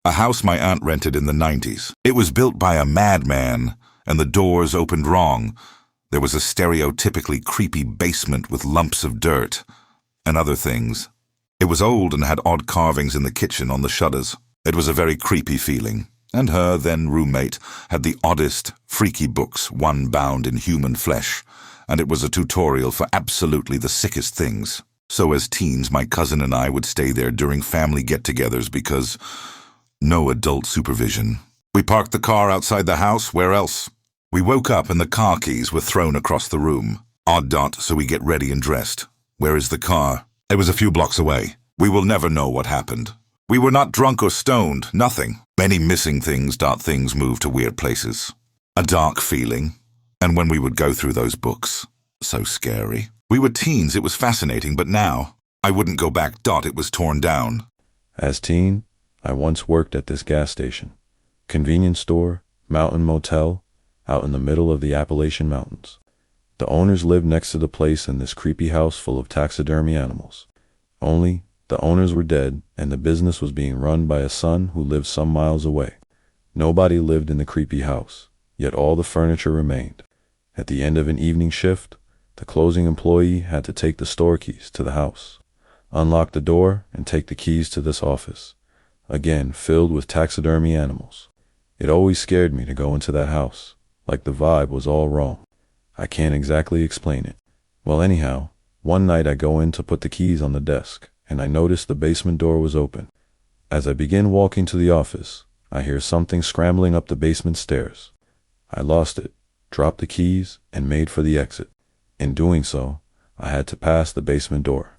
A house my aunt rented in the 90s. It was built by a madman, and the doors opened wrong. There was a stereotypically creepy basement with lumps of dirt and other things. It was old and had odd carvings in the kitchen on the shutters. It was a very creepy feeling, and her then roommate had the oddest, freaky books, one bound in human flesh, and it was a tutorial for absolutely the sickest things. So as teens, my cousin and I would stay there during family get-togethers because no adult supervision. We parked the car outside the house. Where else? We woke up and the car keys were thrown across the room. Odd dot, so we get ready and dressed. Where is the car? It was a few blocks away. We will never know what happened. We were not drunk or stoned, nothing. Many missing things. Things move to weird places. A dark feeling. And when we would go through those books, so scary. We were teens, it was fascinating, but now, I wouldn't go back. It was torn down. As teen, I once worked at this gas station, convenience store, mountain motel, out in the middle of the Appalachian Mountains. The owners lived next to the place in this creepy house full of taxidermy animals. Only, the owners were dead, and the business was being run by a son who lived some miles away. Nobody lived in the creepy house, yet all the furniture remained. At the end of an evening shift, the closing employee had to take the store keys to the house, unlock the door, and take the keys to this office, again filled with taxidermy animals. It always scared me to go into that house, like the vibe was all wrong. I can't exactly explain it. Well, anyhow, one night I go in to put the keys on the desk, and I notice the basement door was open. As I begin walking to the office, I hear something scrambling up the basement stairs. I lost it, dropped the keys, and made for the exit. In doing so, I had to pass the basement door.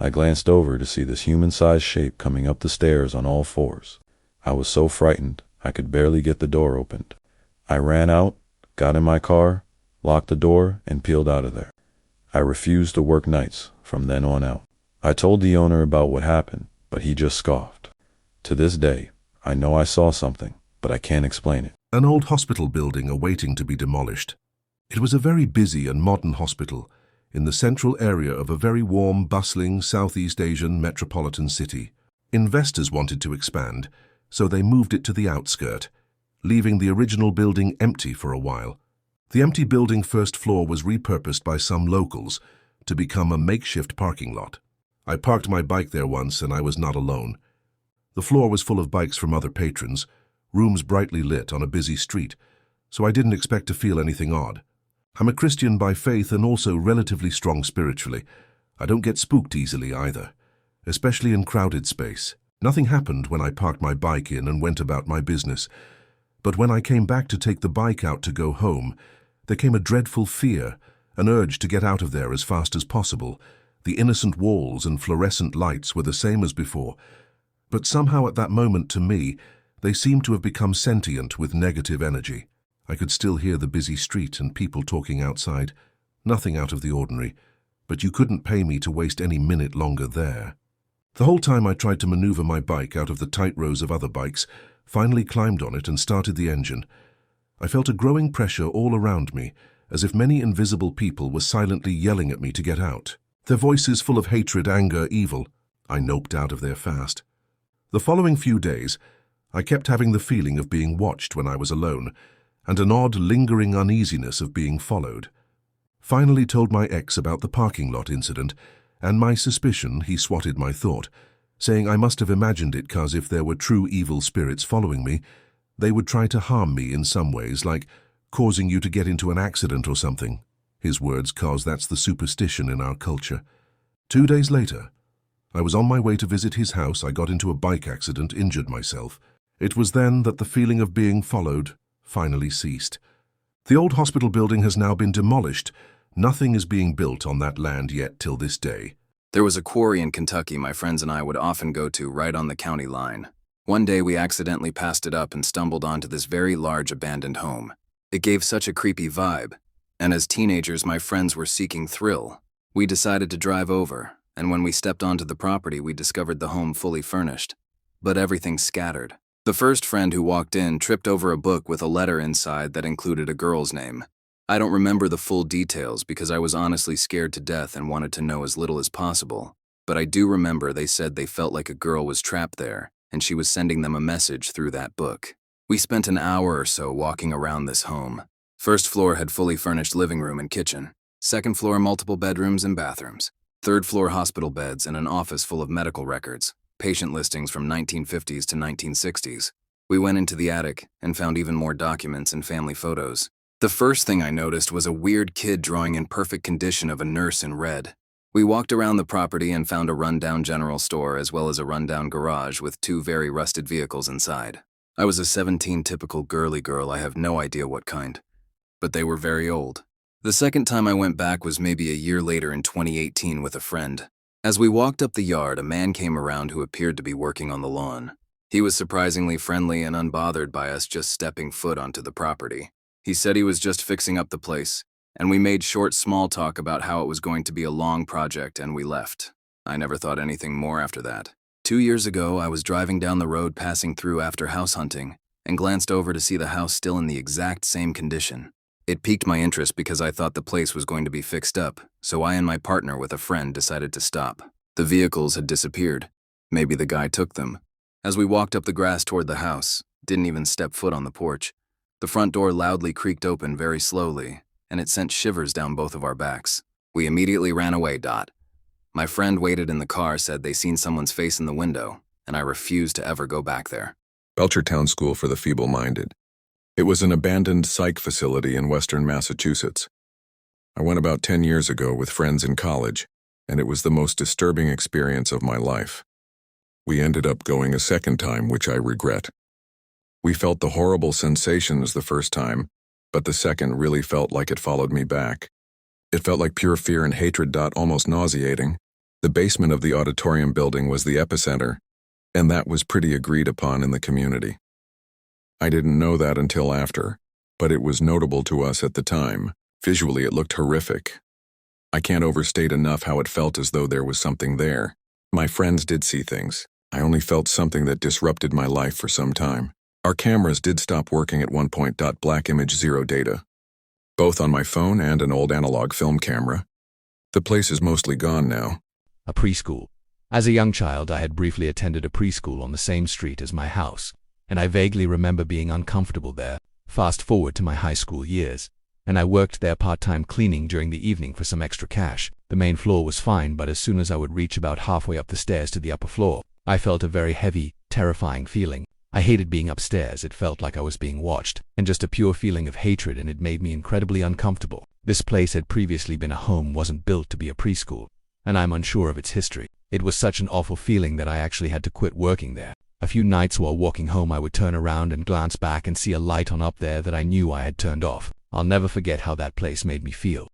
I glanced over to see this human-sized shape coming up the stairs on all fours. I was so frightened, I could barely get the door opened. I ran out, got in my car, locked the door, and peeled out of there. I refused to work nights from then on out. I told the owner about what happened, but he just scoffed. To this day, I know I saw something, but I can't explain it. An old hospital building awaiting to be demolished. It was a very busy and modern hospital in the central area of a very warm, bustling Southeast Asian metropolitan city. Investors wanted to expand, so they moved it to the outskirt, leaving the original building empty for a while. The empty building first floor was repurposed by some locals to become a makeshift parking lot. I parked my bike there once and I was not alone. The floor was full of bikes from other patrons, rooms brightly lit on a busy street, so I didn't expect to feel anything odd. I'm a Christian by faith and also relatively strong spiritually. I don't get spooked easily either, especially in crowded space. Nothing happened when I parked my bike in and went about my business. But when I came back to take the bike out to go home, there came a dreadful fear, an urge to get out of there as fast as possible. The innocent walls and fluorescent lights were the same as before, but somehow at that moment, to me, they seemed to have become sentient with negative energy. I could still hear the busy street and people talking outside. Nothing out of the ordinary, but you couldn't pay me to waste any minute longer there. The whole time I tried to maneuver my bike out of the tight rows of other bikes, finally climbed on it and started the engine. I felt a growing pressure all around me, as if many invisible people were silently yelling at me to get out. Their voices full of hatred, anger, evil. I noped out of there fast. The following few days, I kept having the feeling of being watched when I was alone, and an odd, lingering uneasiness of being followed. Finally told my ex about the parking lot incident, and my suspicion he swatted my thought, saying I must have imagined it 'cause if there were true evil spirits following me, they would try to harm me in some ways, like causing you to get into an accident or something. His words, 'cause that's the superstition in our culture. 2 days later, I was on my way to visit his house. I got into a bike accident, injured myself. It was then that the feeling of being followed finally ceased. The old hospital building has now been demolished. Nothing is being built on that land yet till this day. There was a quarry in Kentucky my friends and I would often go to right on the county line. One day we accidentally passed it up and stumbled onto this very large abandoned home. It gave such a creepy vibe, and as teenagers my friends were seeking thrill. We decided to drive over, and when we stepped onto the property we discovered the home fully furnished, but everything scattered. The first friend who walked in tripped over a book with a letter inside that included a girl's name. I don't remember the full details because I was honestly scared to death and wanted to know as little as possible, but I do remember they said they felt like a girl was trapped there, and she was sending them a message through that book. We spent an hour or so walking around this home. First floor had fully furnished living room and kitchen. Second floor, multiple bedrooms and bathrooms. Third floor, hospital beds and an office full of medical records, patient listings from 1950s to 1960s. We went into the attic and found even more documents and family photos. The first thing I noticed was a weird kid drawing in perfect condition of a nurse in red. We walked around the property and found a rundown general store as well as a rundown garage with 2 very rusted vehicles inside. I was a 17 typical girly girl, I have no idea what kind. But they were very old. The second time I went back was maybe a year later in 2018 with a friend. As we walked up the yard, a man came around who appeared to be working on the lawn. He was surprisingly friendly and unbothered by us just stepping foot onto the property. He said he was just fixing up the place, and we made short small talk about how it was going to be a long project, and we left. I never thought anything more after that. 2 years ago, I was driving down the road passing through after house hunting and glanced over to see the house still in the exact same condition. It piqued my interest because I thought the place was going to be fixed up, so I and my partner with a friend decided to stop. The vehicles had disappeared. Maybe the guy took them. As we walked up the grass toward the house, didn't even step foot on the porch, the front door loudly creaked open very slowly, and it sent shivers down both of our backs. We immediately ran away. My friend waited in the car, said they seen someone's face in the window, and I refused to ever go back there. Belchertown School for the Feeble-Minded. It was an abandoned psych facility in western Massachusetts. I went about 10 years ago with friends in college, and it was the most disturbing experience of my life. We ended up going a second time, which I regret. We felt the horrible sensations the first time, but the second really felt like it followed me back. It felt like pure fear and hatred. Almost nauseating. The basement of the auditorium building was the epicenter, and that was pretty agreed upon in the community. I didn't know that until after, but it was notable to us at the time. Visually, it looked horrific. I can't overstate enough how it felt as though there was something there. My friends did see things. I only felt something that disrupted my life for some time. Our cameras did stop working at one point. Black image, zero data. Both on my phone and an old analog film camera. The place is mostly gone now. A preschool. As a young child, I had briefly attended a preschool on the same street as my house, and I vaguely remember being uncomfortable there. Fast forward to my high school years, and I worked there part-time cleaning during the evening for some extra cash. The main floor was fine, but as soon as I would reach about halfway up the stairs to the upper floor, I felt a very heavy, terrifying feeling. I hated being upstairs. It felt like I was being watched, and just a pure feeling of hatred, and it made me incredibly uncomfortable. This place had previously been a home, wasn't built to be a preschool, and I'm unsure of its history. It was such an awful feeling that I actually had to quit working there. A few nights while walking home, I would turn around and glance back and see a light on up there that I knew I had turned off. I'll never forget how that place made me feel.